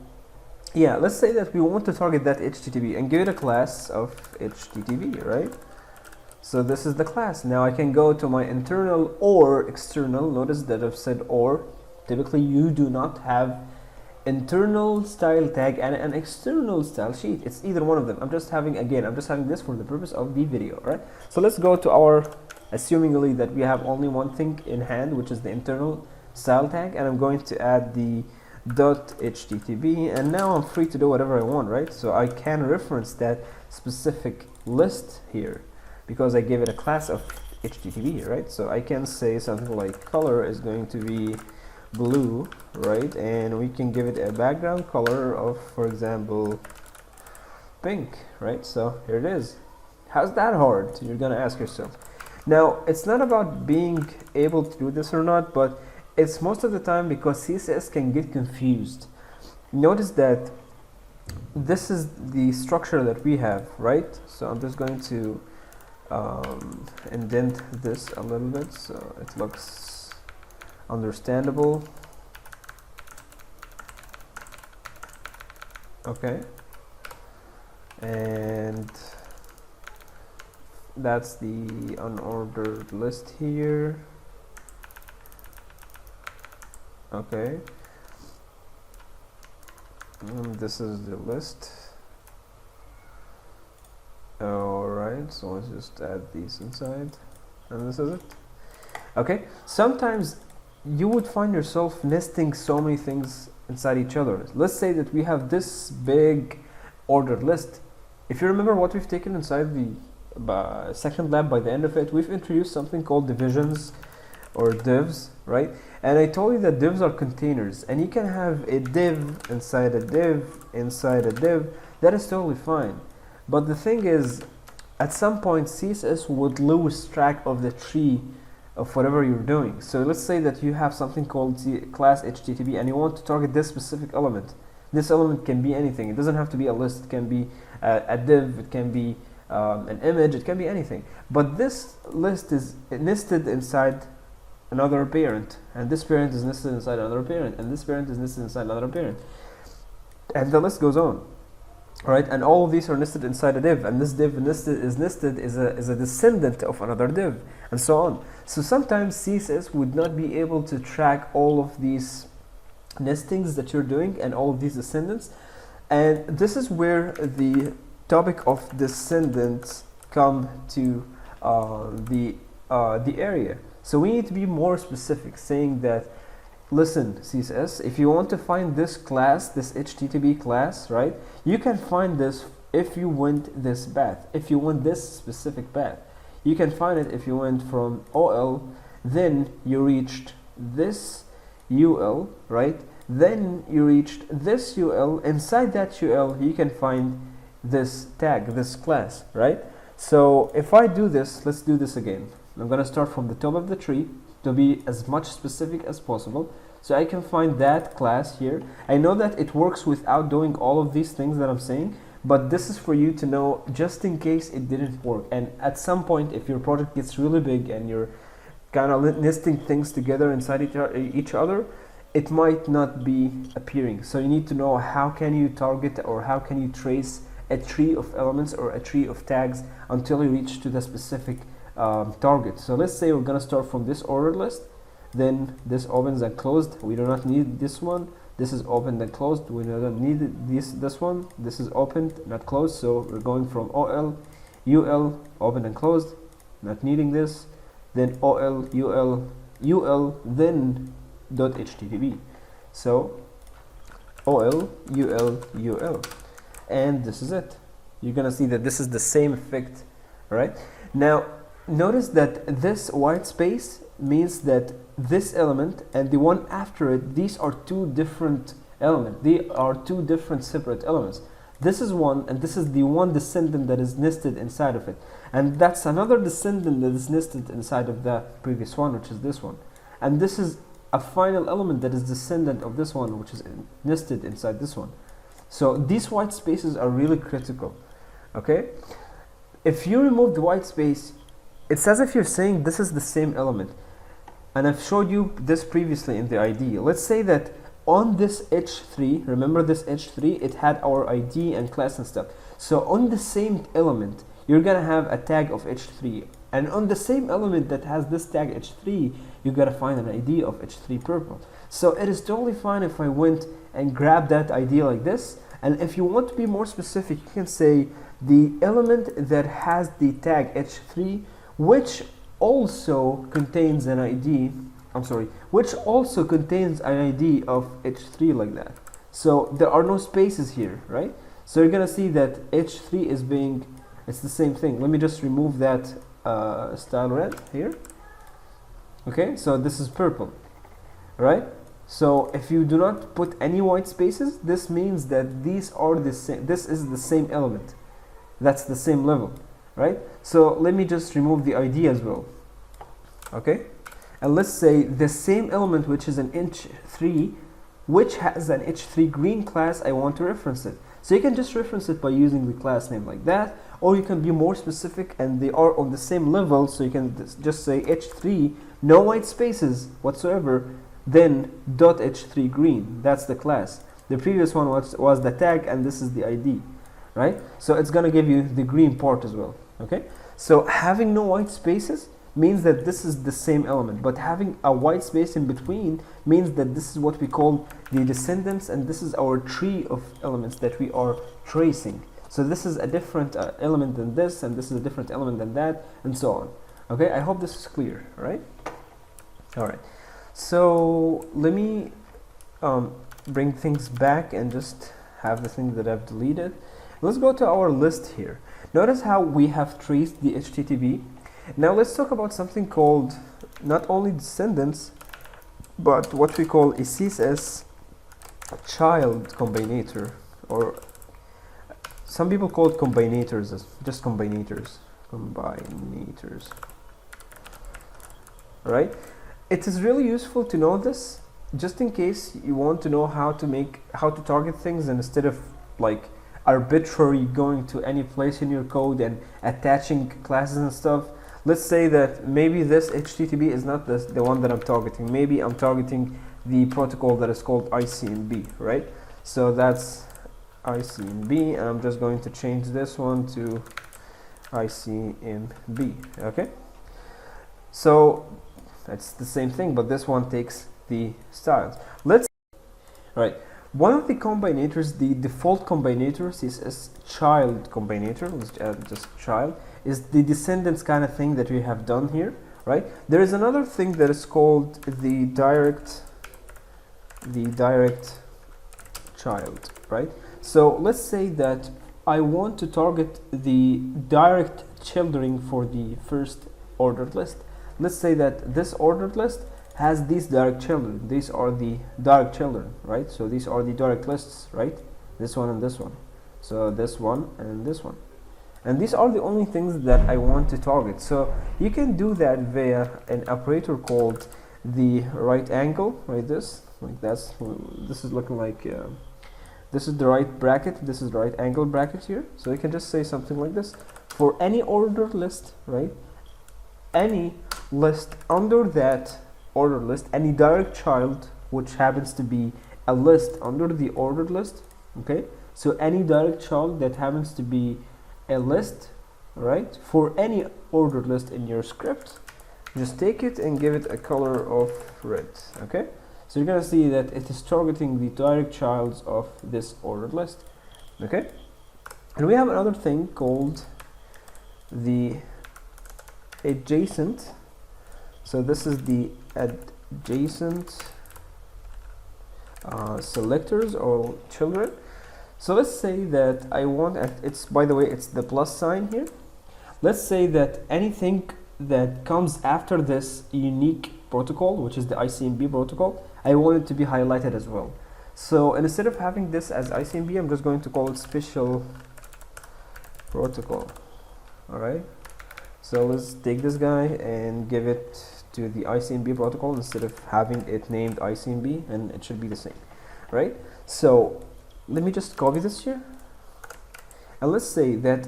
yeah, let's say that we want to target that HTTP and give it a class of HTTP, right? So this is the class. Now I can go to my internal or external. Notice that I've said or. Typically you do not have internal style tag and an external style sheet. It's either one of them. I'm just having this for the purpose of the video, right? So let's go to our, assumingly that we have only one thing in hand, which is the internal style tag, and I'm going to add the .http, and now I'm free to do whatever I want, right? So I can reference that specific list here because I gave it a class of HTTP, right? So I can say something like color is going to be blue, right? And we can give it a background color of, for example, pink, right? So here it is. How's that hard? You're gonna ask yourself. Now, it's not about being able to do this or not, but it's most of the time because CSS can get confused. Notice that this is the structure that we have, right? So I'm just going to indent this a little bit so it looks understandable. Okay, and that's the unordered list here. Okay, this is the list. Alright, so let's just add these inside, and this is it. Okay, sometimes you would find yourself nesting so many things inside each other. Let's say that we have this big ordered list. If you remember what we've taken inside the second lab, by the end of it, we've introduced something called divisions or divs, right? And I told you that divs are containers, and you can have a div inside a div inside a div. That is totally fine. But the thing is, at some point CSS would lose track of the tree of whatever you're doing. So let's say that you have something called class HTTP and you want to target this specific element. This element can be anything. It doesn't have to be a list. It can be a div. It can be an image. It can be anything. But this list is nested inside another parent, and this parent is nested inside another parent, and this parent is nested inside another parent, and the list goes on. Right, and all of these are nested inside a div, and this div is a descendant of another div, and so on. So sometimes CSS would not be able to track all of these nestings that you're doing and all of these descendants, and this is where the topic of descendants come to the area. So we need to be more specific, saying that, listen, CSS, if you want to find this class, this HTTP class, right, you can find this if you went this path, if you went this specific path. You can find it if you went from OL, then you reached this UL, right, then you reached this UL. Inside that UL, you can find this tag, this class, right? So if I do this, let's do this again. I'm going to start from the top of the tree to be as much specific as possible, so I can find that class here. I know that it works without doing all of these things that I'm saying, but this is for you to know just in case it didn't work. And at some point, if your project gets really big and you're kind of nesting things together inside each other, it might not be appearing. So you need to know how can you target or how can you trace a tree of elements or a tree of tags until you reach to the specific target. So let's say we're going to start from this ordered list, then this opens and closed. We do not need this one. This is opened and closed. We don't need this one. This is opened, not closed. So we're going from OL, UL, open and closed, not needing this. Then OL, UL, then .http. So OL, UL, and this is it. You're gonna see that this is the same effect, right? Now notice that this white space means that this element and the one after it, these are two different elements. They are two different separate elements. This is one, and this is the one descendant that is nested inside of it, and that's another descendant that is nested inside of the previous one, which is this one, and this is a final element that is descendant of this one, which is nested inside this one. So these white spaces are really critical. Okay, if you remove the white space, it's as if you're saying this is the same element. And I've showed you this previously in the ID. Let's say that on this h3, remember this h3, it had our ID and class and stuff. So on the same element, you're gonna have a tag of h3, and on the same element that has this tag h3, you gotta find an ID of h3 purple. So it is totally fine if I went and grabbed that ID like this. And if you want to be more specific, you can say the element that has the tag h3, which also contains an ID, which also contains an ID of h3 like that. So there are no spaces here, right? So you're gonna see that h3 is being, it's the same thing. Let me just remove that style red here. Okay, so this is purple, right? So if you do not put any white spaces, this means that these are the same, this is the same element. That's the same level, right? So let me just remove the ID as well. Okay, and let's say the same element, which is an h3, which has an h3 green class, I want to reference it. So you can just reference it by using the class name like that, or you can be more specific and they are on the same level, so you can just say h3, no white spaces whatsoever, then dot h3 green. That's the class. The previous one was the tag, and this is the ID, right? So it's gonna give you the green part as well. Okay, so having no white spaces means that this is the same element, but having a white space in between means that this is what we call the descendants, and this is our tree of elements that we are tracing. So this is a different element than this, and this is a different element than that, and so on. Okay, I hope this is clear, right? All right, so let me bring things back and just have the thing that I've deleted. Let's go to our list here. Notice how we have traced the HTTP. Now let's talk about something called not only descendants, but what we call a Css child combinator, or some people call it combinators, just combinators, right? It is really useful to know this, just in case you want to know how to target things, and instead of like arbitrary going to any place in your code and attaching classes and stuff. Let's say that maybe this HTTP is not the one that I'm targeting. Maybe I'm targeting the protocol that is called ICMB, right? So that's ICMB, and I'm just going to change this one to ICMB, okay? So that's the same thing, but this one takes the styles. Right. One of the combinators, the default combinator, Css child combinator, let's add just child, is the descendants kind of thing that we have done here, right? There is another thing that is called the direct child, right? So let's say that I want to target the direct children for the first ordered list. Let's say that this ordered list has these direct children. These are the direct children, right? So these are the direct lists, right? This one and this one. So this one and this one. And these are the only things that I want to target. So you can do that via an operator called the right angle, right? This is looking like this is the right bracket, this is the right angle bracket here. So you can just say something like this: for any ordered list, right? Any list under that ordered list, any direct child which happens to be a list under the ordered list, okay? So any direct child that happens to be a list, right? For any ordered list in your script, just take it and give it a color of red, okay? So you're gonna see that it is targeting the direct childs of this ordered list, okay? And we have another thing called the adjacent. So this is the adjacent selectors or children. So let's say that I want, it's, by the way, it's the plus sign here. Let's say that anything that comes after this unique protocol, which is the ICMB protocol, I want it to be highlighted as well. So instead of having this as ICMB, I'm just going to call it special protocol. All right. So let's take this guy and give it to the ICMP protocol instead of having it named ICMP, and it should be the same, right? So let me just copy this here, and let's say that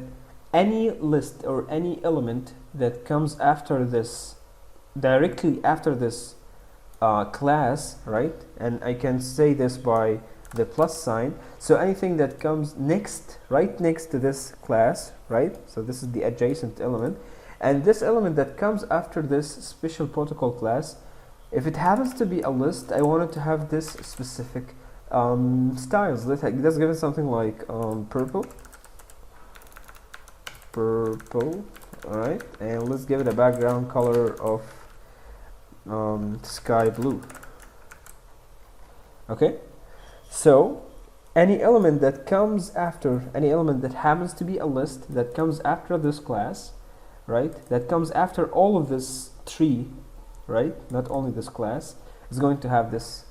any list or any element that comes after this, directly after this class, right? And I can say this by the plus sign. So anything that comes next, right next to this class, right? So this is the adjacent element, and this element that comes after this special protocol class, if it happens to be a list, I want it to have this specific styles. Let's give it something like purple, all right, and let's give it a background color of sky blue. Okay, so any element that comes after, any element that happens to be a list that comes after this class, right, that comes after all of this tree, right, not only this class, is going to have this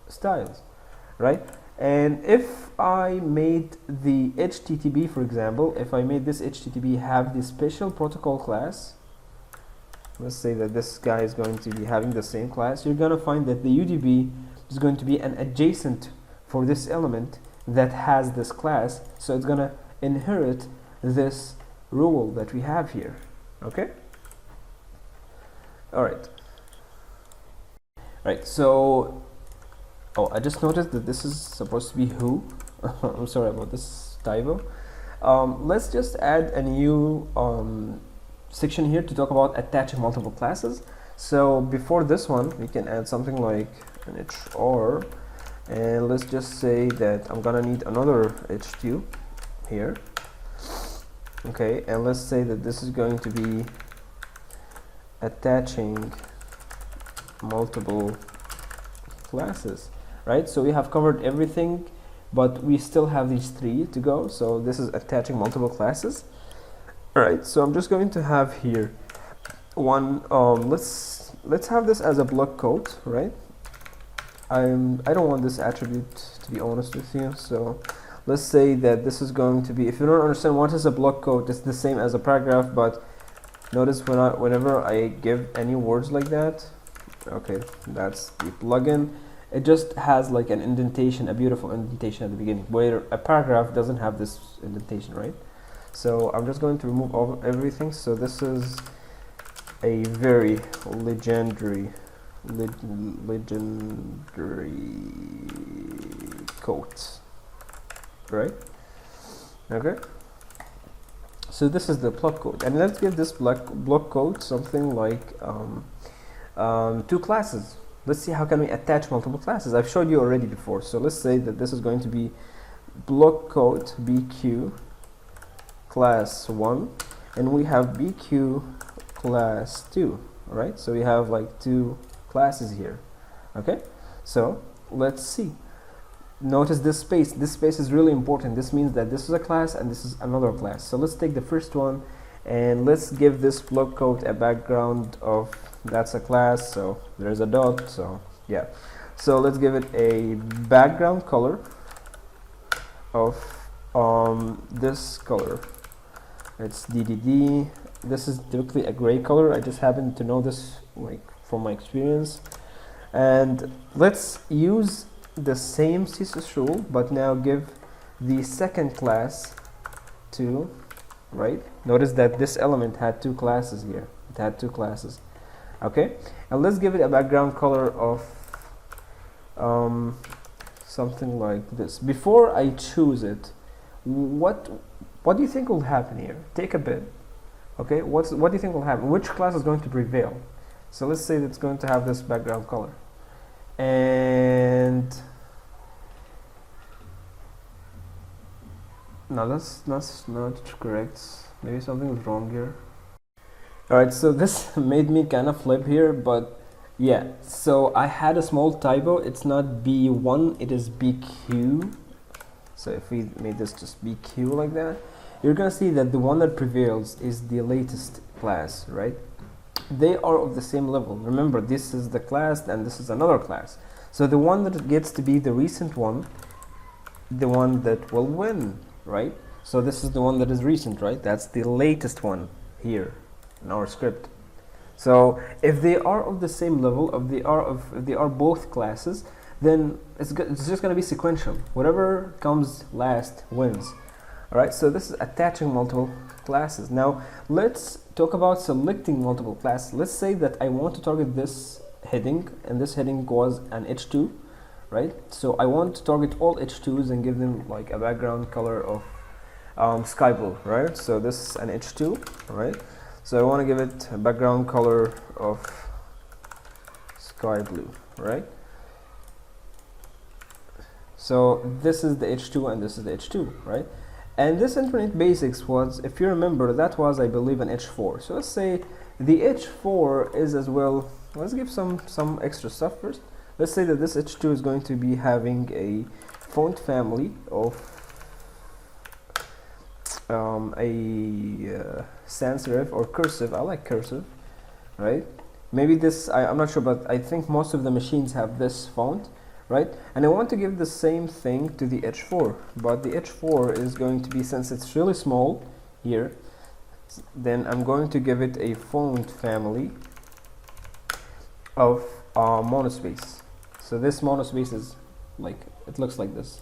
styles, right? And if I made the HTTP, for example, if I made this HTTP have the special protocol class, let's say that this guy is going to be having the same class, you're going to find that the UDP is going to be an adjacent for this element that has this class, so it's going to inherit this rule that we have here. Okay, all right, so I just noticed that this is supposed to be who. I'm sorry about this typo. Let's just add a new section here to talk about attaching multiple classes. So before this one, we can add something like an HR, and let's just say that I'm gonna need another H2 here. Okay, and let's say that this is going to be attaching multiple classes, right? So we have covered everything, but we still have these three to go. So this is attaching multiple classes. All right, so I'm just going to have here one, let's have this as a block quote, right? I don't want this attribute, to be honest with you, so let's say that this is going to be, if you don't understand what is a block quote, it's the same as a paragraph, but notice whenever I give any words like that, okay, that's the plugin, it just has like an indentation, a beautiful indentation at the beginning, where a paragraph doesn't have this indentation, right? So I'm just going to remove everything. So this is a very legendary quote, right? Okay, so this is the block quote, and let's give this block quote something like 2 classes. Let's see how can we attach multiple classes. I've showed you already before, so let's say that this is going to be block quote BQ class 1, and we have BQ class 2. All right, so we have like 2 classes here. Okay, so let's see. Notice this space. This space is really important. This means that this is a class and this is another class. So let's take the first one and let's give this block quote a background of that's a class, so there's a dot, so yeah. So let's give it a background color of this color. It's DDD. This is typically a gray color. I just happen to know this like from my experience. And let's use the same Thesis rule, but now give the second class to, right? Notice that this element had 2 classes here. It had 2 classes. Okay, and let's give it a background color of something like this. Before I choose it, what do you think will happen here? Take a bit. Okay, what do you think will happen? Which class is going to prevail? So let's say that it's going to have this background color, and no, that's not correct. Maybe something is wrong here. Alright, so this made me kind of flip here, but yeah, so I had a small typo. It's not B1, it is BQ. So if we made this just BQ like that, you're gonna see that the one that prevails is the latest class, right? They are of the same level. Remember, this is the class and this is another class. So the one that gets to be the recent one, the one that will win, right? So this is the one that is recent, right? That's the latest one here in our script. So if they are of the same level, if they are both classes, then it's just going to be sequential. Whatever comes last wins. All right. So this is attaching multiple classes. Now let's talk about selecting multiple classes. Let's say that I want to target this heading, and this heading was an H2, right? So I want to target all H2s and give them like a background color of sky blue, right? So this is an H2, right? So I want to give it a background color of sky blue, right? So this is the H2 and this is the H2, right? And this internet basics was, if you remember, that was, I believe, an H4. So let's say the H4 is as well. Let's give some extra stuff first. Let's say that this H2 is going to be having a font family of sans serif or cursive. I like cursive, right? Maybe this, I'm not sure, but I think most of the machines have this font, right? And I want to give the same thing to the H4, but the H4 is going to be, since it's really small here, then I'm going to give it a font family of monospace. So this monospace is like, it looks like this,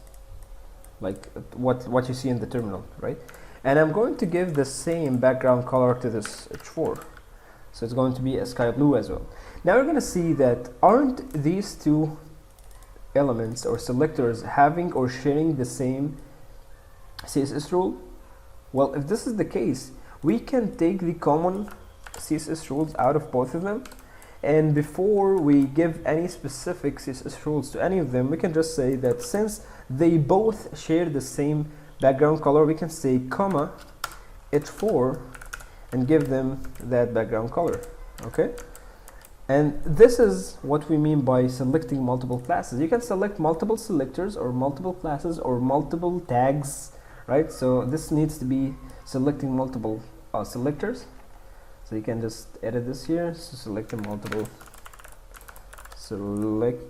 like what you see in the terminal, right? And I'm going to give the same background color to this H4. So it's going to be a sky blue as well. Now we're going to see that aren't these two elements or selectors having or sharing the same CSS rule? Well, if this is the case, we can take the common CSS rules out of both of them, and before we give any specific CSS rules to any of them, we can just say that since they both share the same background color, we can say comma H4 and give them that background color. Okay, and this is what we mean by selecting multiple classes. You can select multiple selectors or multiple classes or multiple tags, right? So this needs to be selecting multiple selectors. So you can just edit this here, so select the multiple selectors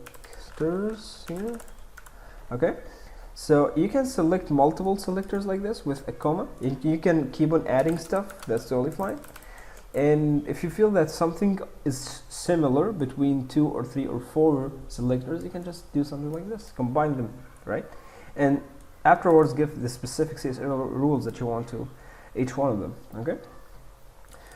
here. Okay, so you can select multiple selectors like this with a comma. You can keep on adding stuff, that's totally fine. And if you feel that something is similar between 2 or 3 or 4 selectors, you can just do something like this, combine them, right? And afterwards give the specific CSS rules that you want to each one of them. Okay.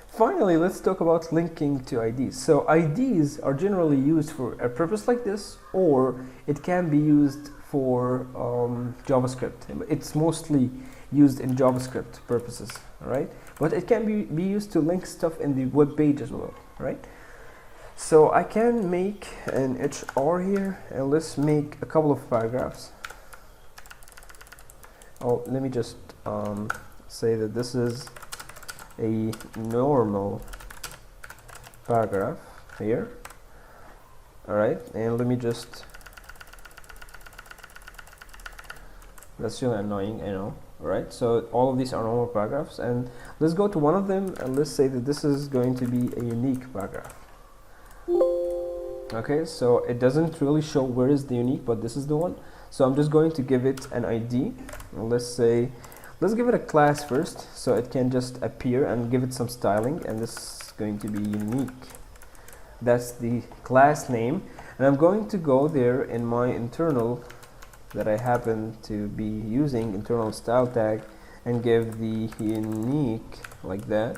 Finally, let's talk about linking to IDs. So IDs are generally used for a purpose like this, or it can be used for JavaScript. It's mostly used in JavaScript purposes, right? But it can be used to link stuff in the web page as well, right? So I can make an HR here, and let's make a couple of paragraphs. Oh, let me just say that this is a normal paragraph here. All right, and let me just, that's really annoying, I know. All right, so all of these are normal paragraphs, and let's go to one of them and let's say that this is going to be a unique paragraph. Okay, so it doesn't really show where is the unique, but this is the one. So I'm just going to give it an ID, and let's give it a class first, so it can just appear, and give it some styling, and this is going to be unique. That's the class name, and I'm going to go there in my internal that I happen to be using, internal style tag, and give the unique like that.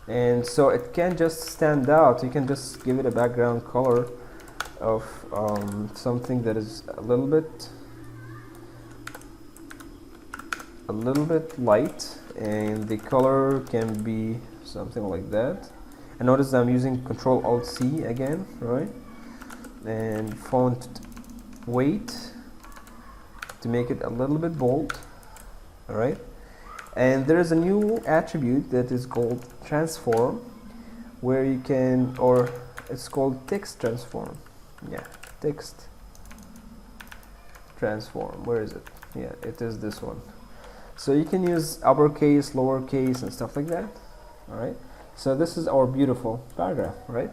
And so it can just stand out. You can just give it a background color of something that is a little bit light, and the color can be something like that. And notice I'm using Control-Alt-C again, right? And font weight to make it a little bit bold. All right, and there is a new attribute that is called transform, where you can, or it's called text transform. Yeah, text transform. Where is it? Yeah, it is this one. So you can use uppercase, lowercase, and stuff like that. All right, so this is our beautiful paragraph, right?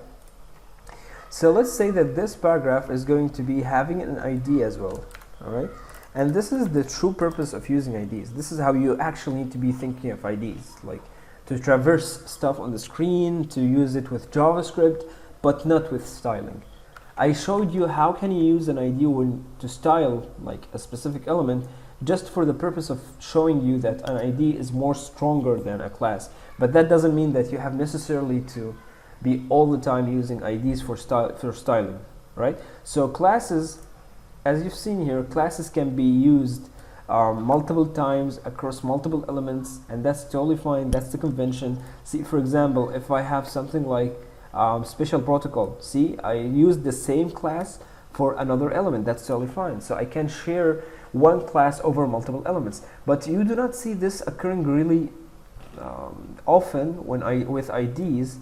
So let's say that this paragraph is going to be having an ID as well. All right, and this is the true purpose of using IDs. This is how you actually need to be thinking of IDs, like to traverse stuff on the screen, to use it with JavaScript, but not with styling. I showed you how can you use an ID when to style like a specific element, just for the purpose of showing you that an ID is more stronger than a class. But that doesn't mean that you have necessarily to be all the time using IDs for styling, right? So classes, as you've seen here, classes can be used multiple times across multiple elements, and that's totally fine. That's the convention. See, for example, if I have something like special protocol, see, I use the same class for another element. That's totally fine. So I can share one class over multiple elements, but you do not see this occurring really often with IDs.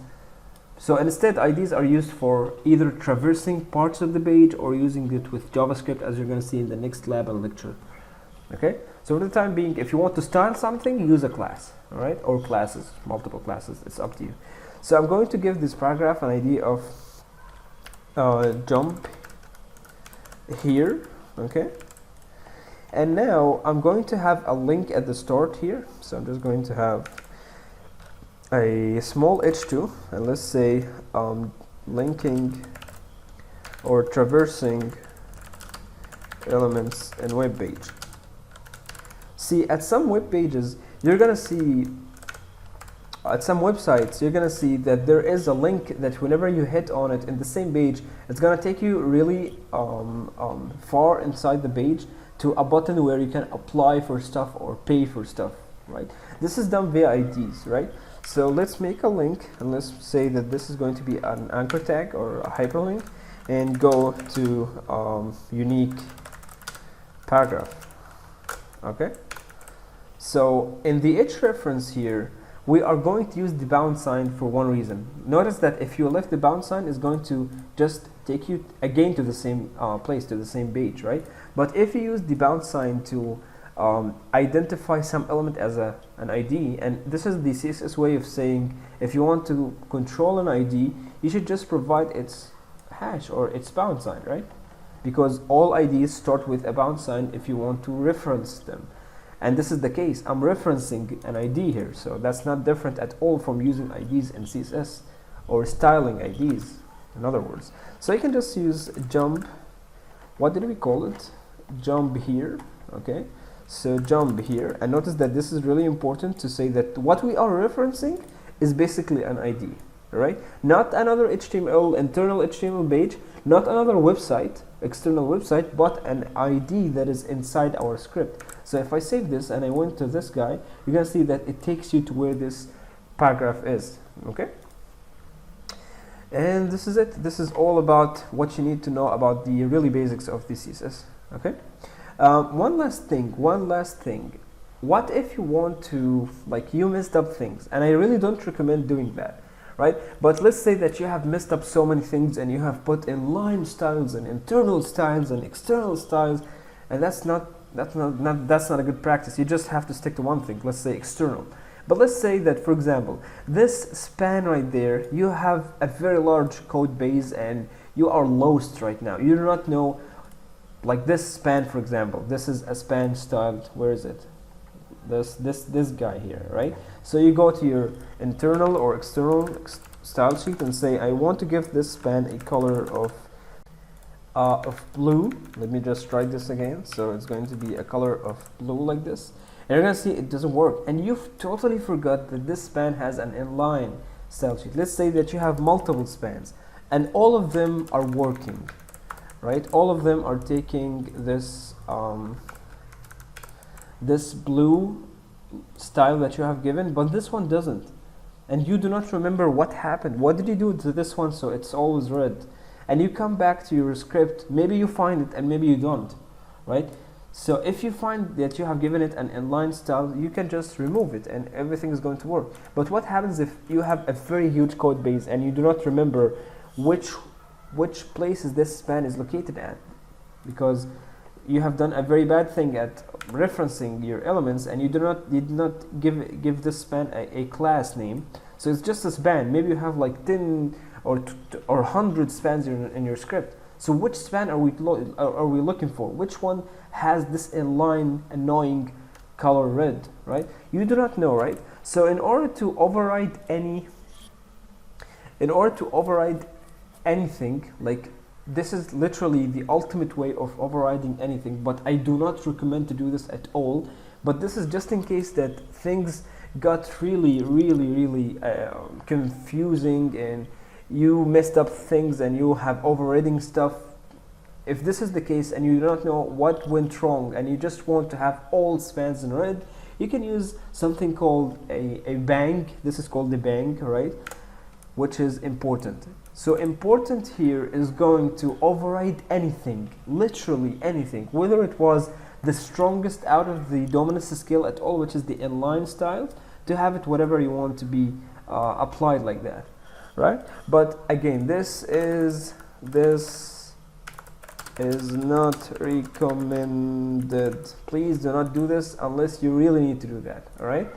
So instead, IDs are used for either traversing parts of the page or using it with JavaScript, as you're going to see in the next lab and lecture. Okay, so for the time being, if you want to style something, use a class, all right, or classes, multiple classes, it's up to you. So I'm going to give this paragraph an idea of jump here, okay, and now I'm going to have a link at the start here. So I'm just going to have a small h2, and let's say linking or traversing elements in web page. See, at some web pages, you're gonna see, at some websites, you're gonna see that there is a link that whenever you hit on it in the same page, it's gonna take you really far inside the page to a button where you can apply for stuff or pay for stuff, right? This is done via IDs, right? So let's make a link, and let's say that this is going to be an anchor tag or a hyperlink, and go to unique paragraph. Okay, so in the h reference here, we are going to use the bound sign for one reason. Notice that if you left the bound sign, it's going to just take you again to the same place, to the same page, right? But if you use the bound sign to identify some element as an ID, and this is the CSS way of saying if you want to control an ID, you should just provide its hash or its bound sign, right? Because all IDs start with a bound sign if you want to reference them. And this is the case. I'm referencing an ID here, so that's not different at all from using IDs in CSS or styling IDs, in other words. So you can just use jump, what did we call it? Jump here, okay? So jump here, and notice that this is really important to say that what we are referencing is basically an ID, right? Not another HTML, internal HTML page, not another website, external website, but an ID that is inside our script. So if I save this and I went to this guy, you can see that it takes you to where this paragraph is, okay? And this is it. This is all about what you need to know about the really basics of the CSS, okay? One last thing. What if you want to, like, you messed up things, and I really don't recommend doing that, right? But let's say that you have messed up so many things and you have put inline styles and internal styles and external styles, and that's not a good practice. You just have to stick to one thing. Let's say external. But let's say that, for example, this span right there, you have a very large code base and you are lost right now. You do not know, like this span, for example. This is a span styled. Where is it? This guy here, right? So you go to your internal or external style sheet and say, I want to give this span a color of blue. Let me just try this again. So it's going to be a color of blue like this. And you're going to see it doesn't work. And you've totally forgot that this span has an inline style sheet. Let's say that you have multiple spans and all of them are working, right? All of them are taking this this blue style that you have given, but this one doesn't. And you do not remember what happened. What did you do to this one so it's always red? And you come back to your script, maybe you find it and maybe you don't, right? So if you find that you have given it an inline style, you can just remove it and everything is going to work. But what happens if you have a very huge code base and you do not remember which places this span is located at? Because you have done a very bad thing at referencing your elements and you did not give this span a class name. So it's just a span. Maybe you have like 10 or 100 spans in your script. So which span are we looking for? Which one has this inline annoying color red, right? You do not know, right? So in order to override anything, like this is literally the ultimate way of overriding anything, but I do not recommend to do this at all. But this is just in case that things got really confusing and you messed up things and you have overriding stuff. If this is the case and you do not know what went wrong and you just want to have all spans in red, you can use something called a bang. This is called the bang, right? Which is important. So important here is going to override anything, literally anything, whether it was the strongest out of the dominance scale at all, which is the inline style, to have it whatever you want to be applied like that, right? But again, this is not recommended. Please do not do this unless you really need to do that, all right?